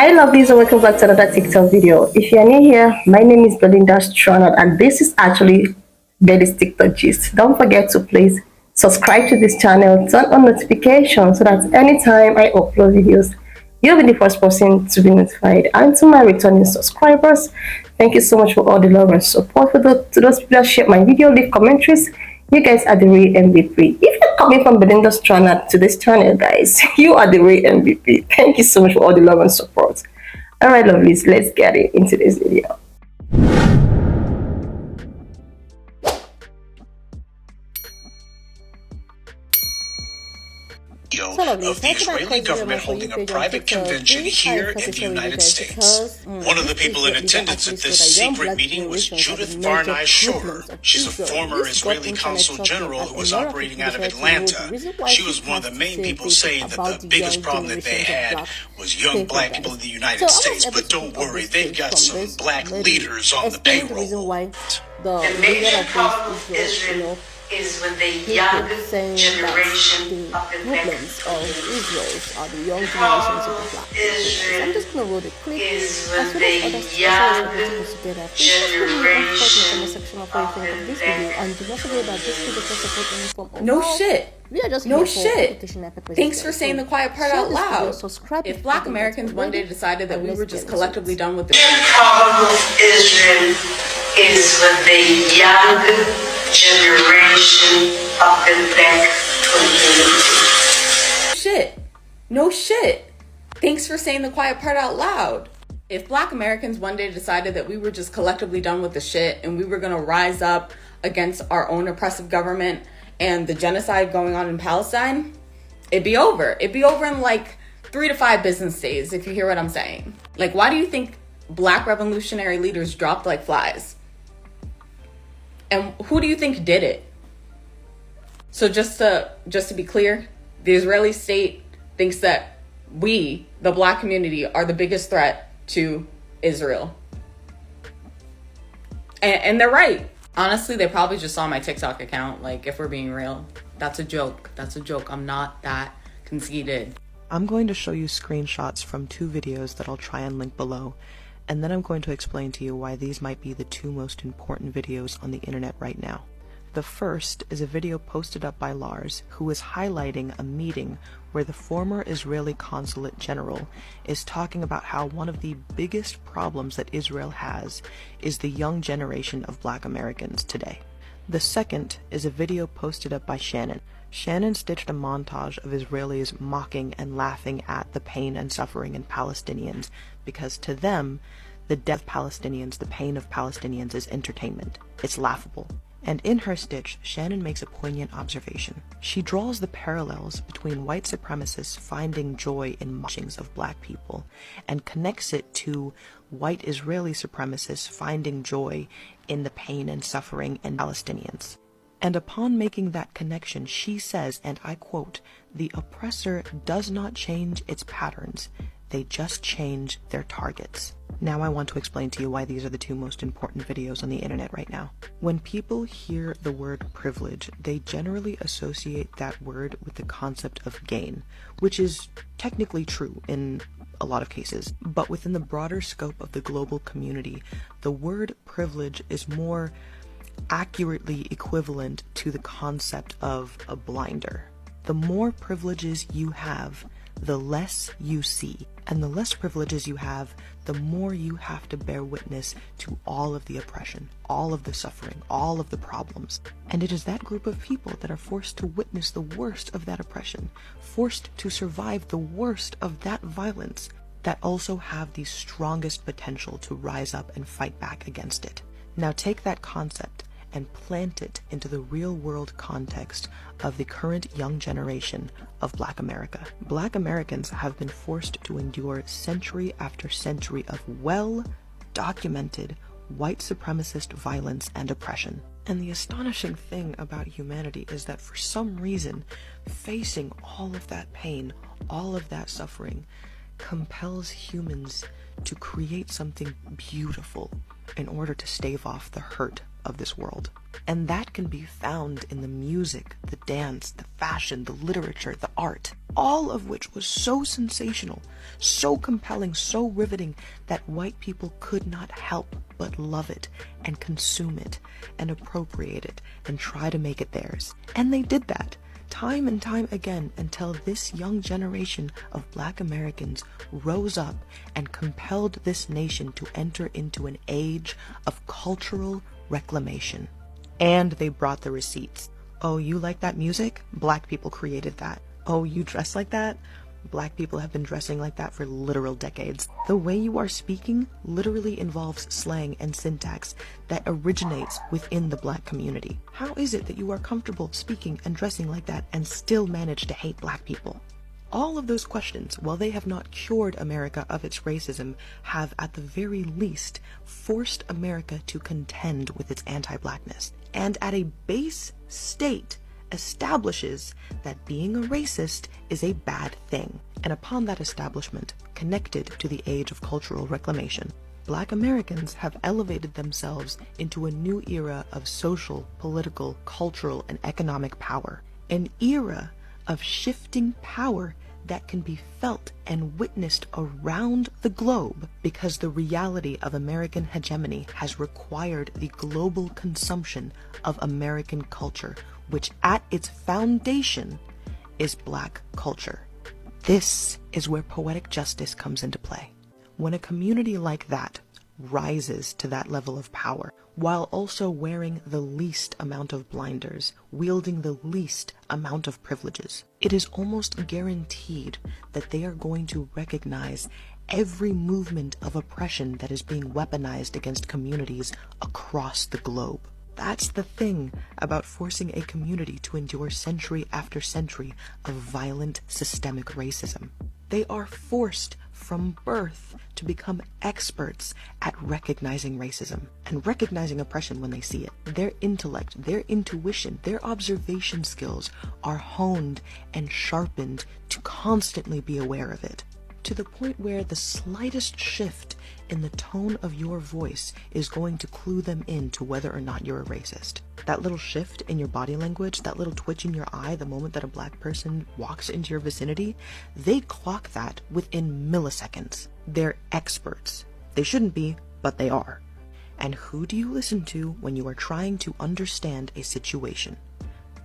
Hi lovelies and welcome back to another TikTok video. If you are new here, my name is Belinda Stronald and this is actually Betty's TikTok gist. Don't forget to please subscribe to this channel, turn on notifications so that anytime I upload videos, you'll be the first person to be notified. And to my returning subscribers, thank you so much for all the love and support. To those people that share my video, leave commentaries. You guys are the real MVP. If you're coming from Belinda Stronald to this channel, guys, you are the real MVP. Thank you so much for all the love and support. Alright, lovelies, let's get into this video. Of the Israeli government holding a private convention here in the United States. One of the people in attendance at this secret meeting was Judith Varney Shore. She's a former Israeli consul general who was operating out of Atlanta. She was one of the main people saying that the biggest problem that they had was young black people in the United States. But don't worry, they've got some black leaders on the payroll. The major problem of Israel is when the young generation of the problems of Israel are the young generations of the black people. So I'm just going to roll the clip is when the young generation of this video, and do not forget that this video does support any form of no shit. We are just no shit. Thanks for saying the quiet part out loud. If black Americans one day decided that we were just collectively done with the problem of Israel is when the young generation of the black community. Shit. No shit. Thanks for saying the quiet part out loud. If black Americans one day decided that we were just collectively done with the shit and we were going to rise up against our own oppressive government and the genocide going on in Palestine, it'd be over. It'd be over in like 3 to 5 business days, if you hear what I'm saying. Like, why do you think black revolutionary leaders dropped like flies? And who do you think did it? So just to be clear, the Israeli state thinks that we, the black community, are the biggest threat to Israel. And they're right. Honestly, they probably just saw my TikTok account. Like, if we're being real, that's a joke. That's a joke. I'm not that conceited. I'm going to show you screenshots from 2 videos that I'll try and link below. And then I'm going to explain to you why these might be the 2 most important videos on the internet right now. The first is a video posted up by Lars, who is highlighting a meeting where the former Israeli consulate general is talking about how one of the biggest problems that Israel has is the young generation of black Americans today. The second is a video posted up by Shannon. Shannon stitched a montage of Israelis mocking and laughing at the pain and suffering in Palestinians because to them, the death of Palestinians, the pain of Palestinians is entertainment. It's laughable. And in her stitch, Shannon makes a poignant observation. She draws the parallels between white supremacists finding joy in mockings of black people and connects it to white Israeli supremacists finding joy in the pain and suffering in Palestinians. And upon making that connection, she says, and I quote, "The oppressor does not change its patterns, they just change their targets." Now I want to explain to you why these are the 2 most important videos on the internet right now. When people hear the word privilege, they generally associate that word with the concept of gain, which is technically true in a lot of cases. But within the broader scope of the global community, the word privilege is more accurately equivalent to the concept of a blinder. The more privileges you have, the less you see. And the less privileges you have, the more you have to bear witness to all of the oppression, all of the suffering, all of the problems. And it is that group of people that are forced to witness the worst of that oppression, forced to survive the worst of that violence, that also have the strongest potential to rise up and fight back against it. Now take that concept and plant it into the real-world context of the current young generation of Black America. Black Americans have been forced to endure century after century of well-documented white supremacist violence and oppression. And the astonishing thing about humanity is that for some reason, facing all of that pain, all of that suffering, compels humans to create something beautiful in order to stave off the hurt of this world. And that can be found in the music, the dance, the fashion, the literature, the art, all of which was so sensational, so compelling, so riveting that white people could not help but love it and consume it and appropriate it and try to make it theirs. And they did that time and time again until this young generation of Black Americans rose up and compelled this nation to enter into an age of cultural reclamation. And they brought the receipts. Oh, you like that music? Black people created that. Oh, you dress like that? Black people have been dressing like that for literal decades. The way you are speaking literally involves slang and syntax that originates within the Black community. How is it that you are comfortable speaking and dressing like that and still manage to hate Black people? All of those questions, while they have not cured America of its racism, have at the very least forced America to contend with its anti-Blackness. And at a base state, establishes that being a racist is a bad thing. And upon that establishment, connected to the age of cultural reclamation, Black Americans have elevated themselves into a new era of social, political, cultural, and economic power. An era of shifting power that can be felt and witnessed around the globe because the reality of American hegemony has required the global consumption of American culture, which at its foundation is Black culture. This is where poetic justice comes into play. When a community like that rises to that level of power, while also wearing the least amount of blinders, wielding the least amount of privileges, it is almost guaranteed that they are going to recognize every movement of oppression that is being weaponized against communities across the globe. That's the thing about forcing a community to endure century after century of violent systemic racism. They are forced from birth to become experts at recognizing racism and recognizing oppression when they see it. Their intellect, their intuition, their observation skills are honed and sharpened to constantly be aware of it, to the point where the slightest shift in the tone of your voice is going to clue them in to whether or not you're a racist. That little shift in your body language, that little twitch in your eye the moment that a Black person walks into your vicinity, they clock that within milliseconds. They're experts. They shouldn't be, but they are. And who do you listen to when you are trying to understand a situation?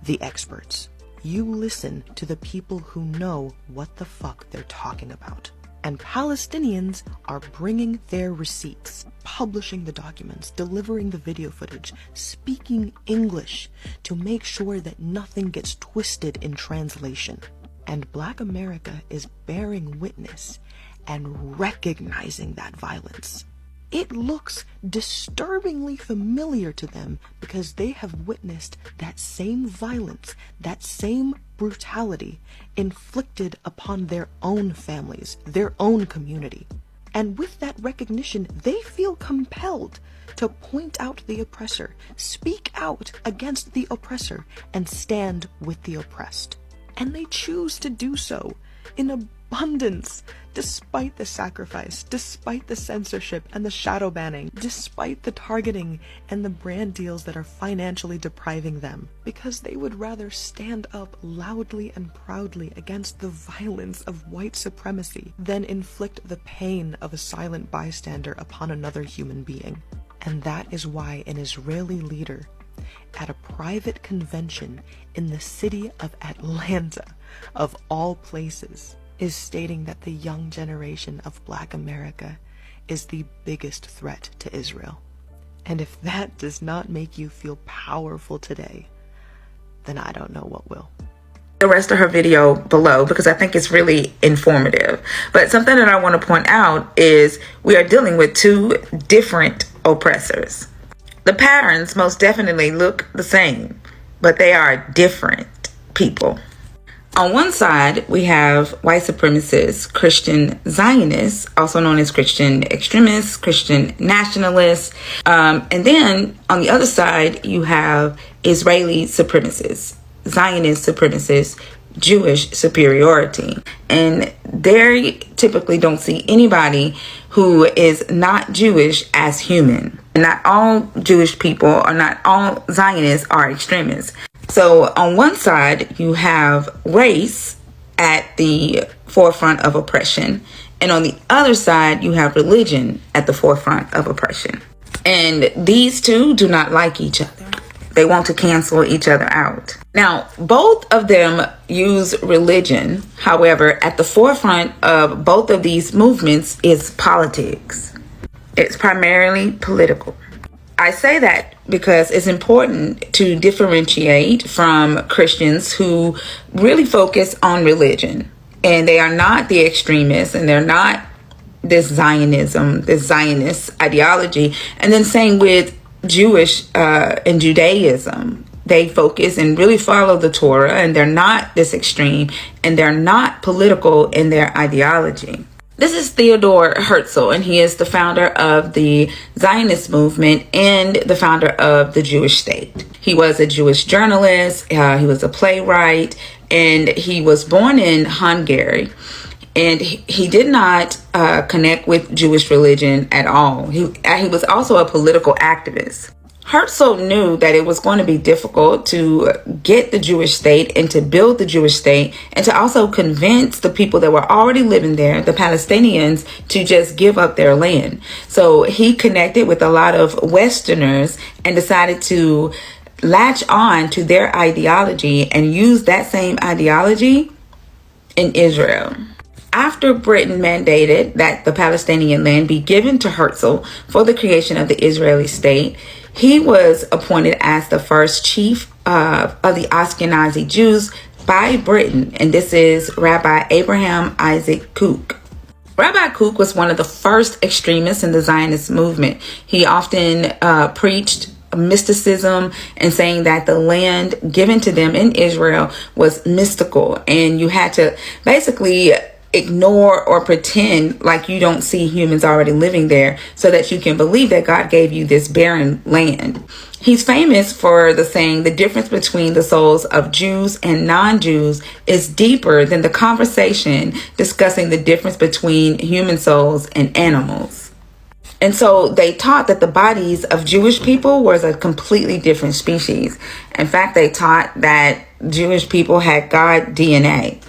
The experts. You listen to the people who know what the fuck they're talking about. And Palestinians are bringing their receipts, publishing the documents, delivering the video footage, speaking English to make sure that nothing gets twisted in translation. And Black America is bearing witness and recognizing that violence. It looks disturbingly familiar to them because they have witnessed that same violence, that same brutality inflicted upon their own families, their own community. And with that recognition, they feel compelled to point out the oppressor, speak out against the oppressor, and stand with the oppressed. And they choose to do so in abundance, despite the sacrifice, despite the censorship and the shadow banning, despite the targeting and the brand deals that are financially depriving them, because they would rather stand up loudly and proudly against the violence of white supremacy than inflict the pain of a silent bystander upon another human being. And that is why an Israeli leader at a private convention in the city of Atlanta, of all places, is stating that the young generation of Black America is the biggest threat to Israel. And if that does not make you feel powerful today, then I don't know what will. The rest of her video below because I think it's really informative. But something that I want to point out is we are dealing with two different oppressors. The patterns most definitely look the same, but they are different people. On one side, we have white supremacists, Christian Zionists, also known as Christian extremists, Christian nationalists. And then on the other side, you have Israeli supremacists, Zionist supremacists, Jewish superiority. And they typically don't see anybody who is not Jewish as human. Not all Jewish people or not all Zionists are extremists. So on one side, you have race at the forefront of oppression. And on the other side, you have religion at the forefront of oppression. And these two do not like each other. They want to cancel each other out. Now, both of them use religion. However, at the forefront of both of these movements is politics. It's primarily political. I say that because it's important to differentiate from Christians who really focus on religion. And they are not the extremists, and they're not this Zionism, this Zionist ideology. And then same with Jewish and Judaism. They focus and really follow the Torah, and they're not this extreme, and they're not political in their ideology. This is Theodor Herzl, and he is the founder of the Zionist movement and the founder of the Jewish state. He was a Jewish journalist, he was a playwright, and he was born in Hungary. And he did not connect with Jewish religion at all. He was also a political activist. Herzl knew that it was going to be difficult to get the Jewish state and to build the Jewish state and to also convince the people that were already living there, the Palestinians, to just give up their land. So he connected with a lot of Westerners and decided to latch on to their ideology and use that same ideology in Israel. After Britain mandated that the Palestinian land be given to Herzl for the creation of the Israeli state, he was appointed as the first chief of the Ashkenazi Jews by Britain, and this is Rabbi Abraham Isaac Kook. Rabbi Kook was one of the first extremists in the Zionist movement. He often preached mysticism and saying that the land given to them in Israel was mystical, and you had to basically ignore or pretend like you don't see humans already living there so that you can believe that God gave you this barren land. He's famous for the saying, the difference between the souls of Jews and non-Jews is deeper than the conversation discussing the difference between human souls and animals. And so they taught that the bodies of Jewish people was a completely different species. In fact, they taught that Jewish people had God DNA.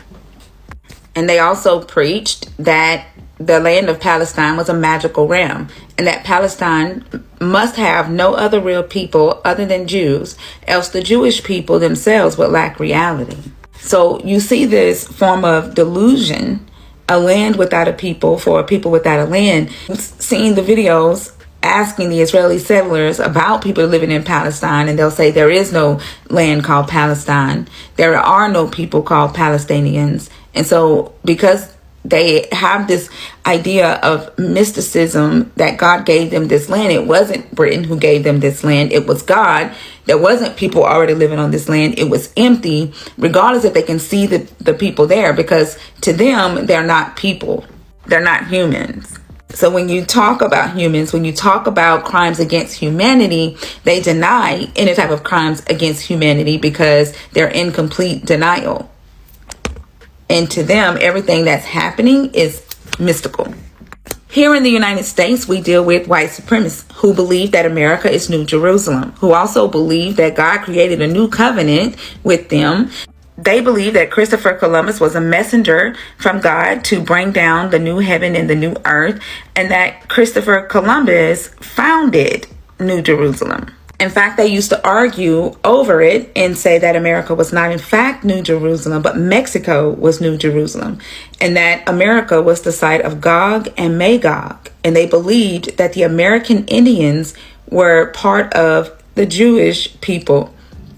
And they also preached that the land of Palestine was a magical realm, and that Palestine must have no other real people other than Jews, else the Jewish people themselves would lack reality. So you see this form of delusion, a land without a people for a people without a land. Seeing the videos asking the Israeli settlers about people living in Palestine, and they'll say there is no land called Palestine. There are no people called Palestinians. And so because they have this idea of mysticism that God gave them this land, it wasn't Britain who gave them this land. It was God. There wasn't people already living on this land. It was empty, regardless if they can see the people there, because to them, they're not people. They're not humans. So when you talk about humans, when you talk about crimes against humanity, they deny any type of crimes against humanity because they're in complete denial. And to them, everything that's happening is mystical. Here in the United States, we deal with white supremacists who believe that America is New Jerusalem, who also believe that God created a new covenant with them. They believe that Christopher Columbus was a messenger from God to bring down the new heaven and the new earth, and that Christopher Columbus founded New Jerusalem. In fact, they used to argue over it and say that America was not in fact New Jerusalem, but Mexico was New Jerusalem, and that America was the site of Gog and Magog. And they believed that the American Indians were part of the Jewish people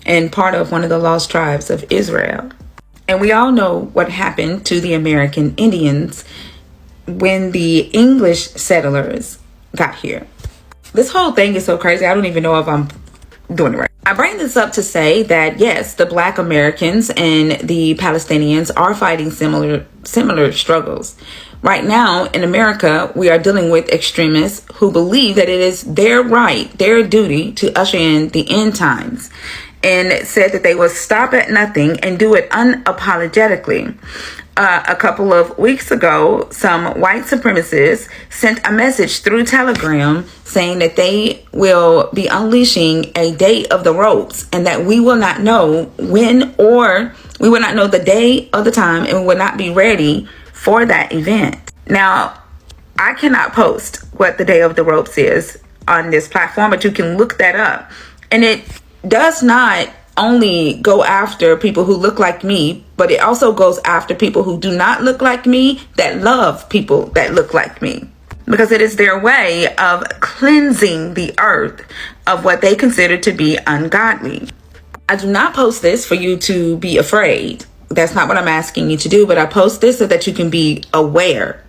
and part of one of the lost tribes of Israel. And we all know what happened to the American Indians when the English settlers got here. This whole thing is so crazy. I don't even know if I'm doing it right. I bring this up to say that, yes, the Black Americans and the Palestinians are fighting similar struggles. Right now in America, we are dealing with extremists who believe that it is their right, their duty to usher in the end times, and said that they will stop at nothing and do it unapologetically. a couple of weeks ago, some white supremacists sent a message through Telegram saying that they will be unleashing a day of the ropes and that we will not know when, or we will not know the day or the time, and we will not be ready for that event. Now, I cannot post what the day of the ropes is on this platform, but you can look that up. And it does not only go after people who look like me, but it also goes after people who do not look like me, that love people that look like me, because it is their way of cleansing the earth of what they consider to be ungodly. I do not post this for you to be afraid. That's not what I'm asking you to do, but I post this so that you can be aware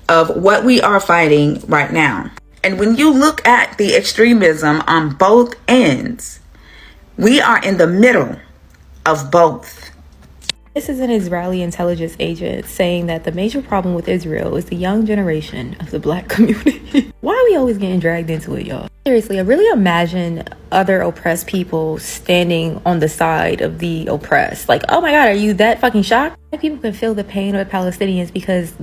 of what we are fighting right now. And when you look at the extremism on both ends, we are in the middle of both. This is an Israeli intelligence agent saying that the major problem with Israel is the young generation of the black community. Why are we always getting dragged into it, y'all? Seriously, I really imagine other oppressed people standing on the side of the oppressed. Like, oh my God, are you that fucking shocked? People can feel the pain of the Palestinians because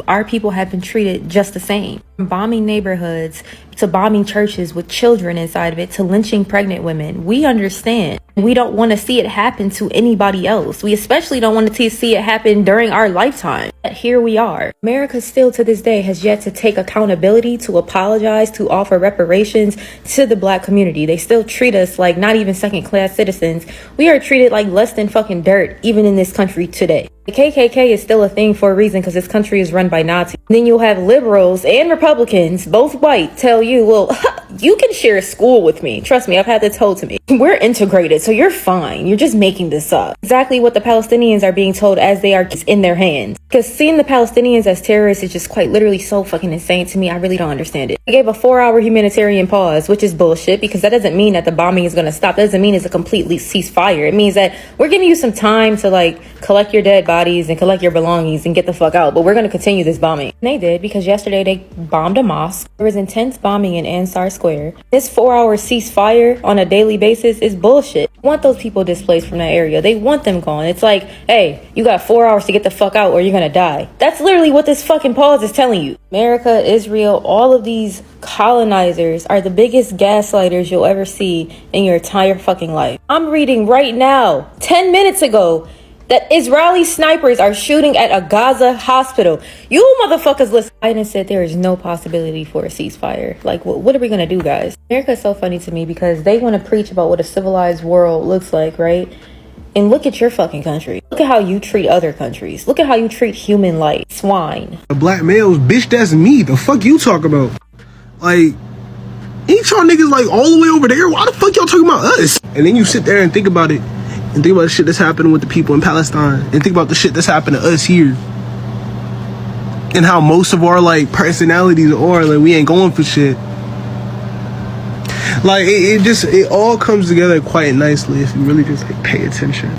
our people have been treated just the same. From bombing neighborhoods to bombing churches with children inside of it to lynching pregnant women. We understand. We don't want to see it happen to anybody else. We especially don't want to see it happen during our lifetime. But here we are. America still to this day has yet to take accountability, to apologize, to offer reparations to the black community. They still treat us like not even second-class citizens. We are treated like less than fucking dirt, even in this country today. The KKK is still a thing for a reason because this country is run by Nazis. And then you'll have liberals and Republicans, both white, tell you, well, you can share a school with me. Trust me, I've had that told to me. We're integrated, so you're fine. You're just making this up. Exactly what the Palestinians are being told as they are in their hands. Because seeing the Palestinians as terrorists is just quite literally so fucking insane to me. I really don't understand it. They gave a 4-hour humanitarian pause, which is bullshit, because that doesn't mean that the bombing is going to stop. That doesn't mean it's a completely ceasefire. It means that we're giving you some time to like collect your dead bodies and collect your belongings and get the fuck out. But we're going to continue this bombing. And they did, because yesterday they bombed a mosque. There was intense bombing in Ansar Square. This 4-hour ceasefire on a daily basis is bullshit. They want those people displaced from that area. They want them gone. It's like, hey, you got 4 hours to get the fuck out or you're going to die. That's literally what this fucking pause is telling you. America, Israel, all of these colonizers are the biggest gaslighters you'll ever see in your entire fucking life. I'm reading right now, 10 minutes ago, that Israeli snipers are shooting at a Gaza hospital. You motherfuckers listen. Biden said there is no possibility for a ceasefire. Like, what are we gonna do, guys? America is so funny to me because they want to preach about what a civilized world looks like, right? And look at your fucking country. Look at how you treat other countries. Look at how you treat human life. Swine. The black males, bitch, that's me. The fuck you talk about? Like, ain't y'all niggas like all the way over there? Why the fuck y'all talking about us? And then you sit there and think about it. And think about the shit that's happening with the people in Palestine. And think about the shit that's happened to us here. And how most of our, like, personalities are. Like, we ain't going for shit. Like, it all comes together quite nicely if you really just, like, pay attention.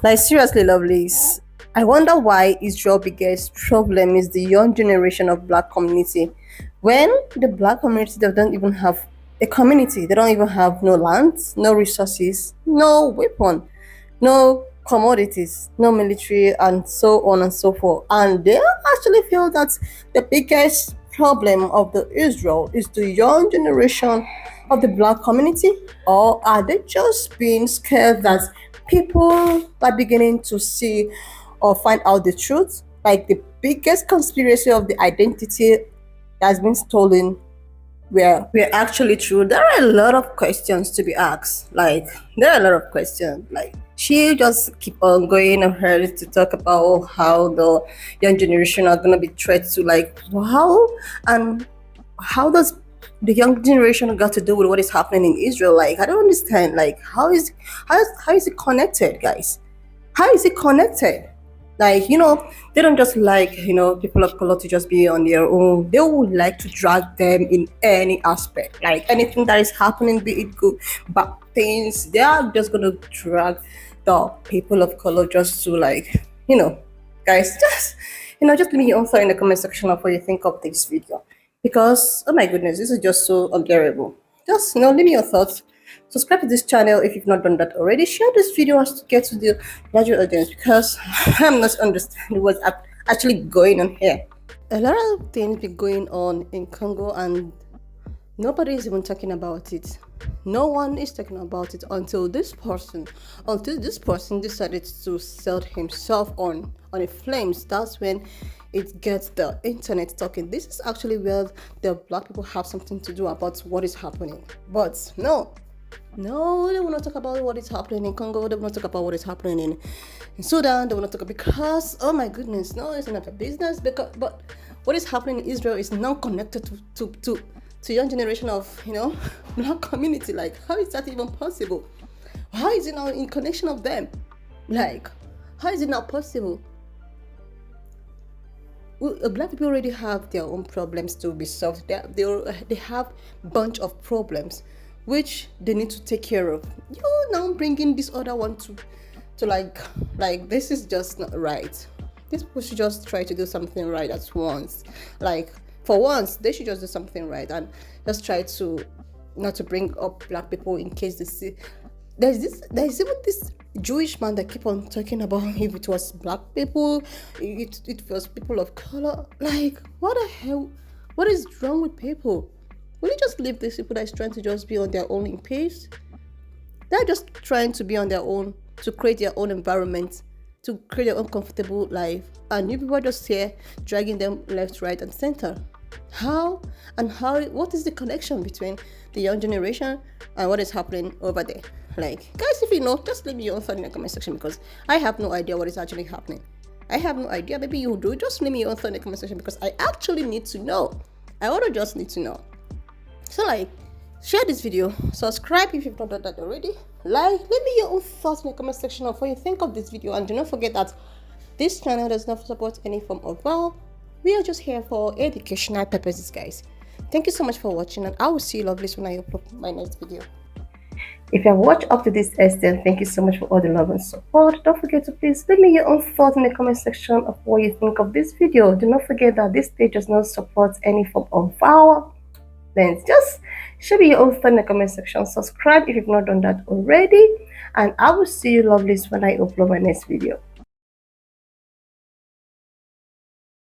Like, seriously, lovelies. I wonder why Israel's biggest problem is the young generation of black community. When the black community doesn't even have a community, they don't even have no land, no resources, no weapon, no commodities, no military, and so on and so forth. And they actually feel that the biggest problem of the Israel is the young generation of the black community, or are they just being scared that people are beginning to see or find out the truth? Like the biggest conspiracy of the identity that's been stolen we're actually true. There are a lot of questions to be asked. Like there are a lot of questions. Like she just keep on going ahead to talk about how the young generation are gonna be threats to like how does the young generation got to do with what is happening in Israel? Like I don't understand. Like how is it connected, guys? How is it connected? Like, they don't just like, people of color to just be on their own. They would like to drag them in any aspect. Like anything that is happening, be it good, bad things, they are just going to drag the people of color just to like, guys, just leave me your thought in the comment section of what you think of this video. Because, oh my goodness, this is just so unbearable. Just, leave me your thoughts Subscribe to this channel if you've not done that already. Share this video to get to the larger audience, because I'm not understanding what's actually going on here. A lot of things be going on in Congo and nobody is even talking about it. No one is talking about it until this person decided to set himself on a flames. That's when it gets the internet talking. This is actually where the black people have something to do about what is happening. But no, they will not talk about what is happening in Congo. They will not talk about what is happening in Sudan. They will not talk because, oh my goodness, no, it's not a business. But what is happening in Israel is not connected to young generation of, black community. Like, how is that even possible? How is it not in connection of them? Like, how is it not possible? Black people already have their own problems to be solved. They have a bunch of problems which they need to take care of. You now bringing this other one to like this is just not right. These people should just try to do something right at once. Like, for once, they should just do something right and just try to not to bring up black people in case they see. There's even this Jewish man that keep on talking about if it was black people, it was people of color. Like, what the hell? What is wrong with people? Will you just leave these people that is trying to just be on their own in peace? They're just trying to be on their own, to create their own environment, to create their own comfortable life. And you people are just here dragging them left, right, and center. What is the connection between the young generation and what is happening over there? Like, guys, if you know, just leave me your own thought in the comment section, because I have no idea what is actually happening. I have no idea. Maybe you do. Just leave me your own thought in the comment section, because I actually need to know. I want to just need to know. So, like, share this video, subscribe if you've not done that already, like, leave me your own thoughts in the comment section of what you think of this video, and do not forget that this channel does not support any form of violence. We are just here for educational purposes, guys. Thank you so much for watching, and I will see you lovelies when I upload my next video. If you have watched up to this extent, thank you so much for all the love and support. Don't forget to please leave me your own thoughts in the comment section of what you think of this video. Do not forget that this page does not support any form of violence. Then just share your own thoughts in the comment section. Subscribe if you've not done that already, and I will see you lovelies when I upload my next video.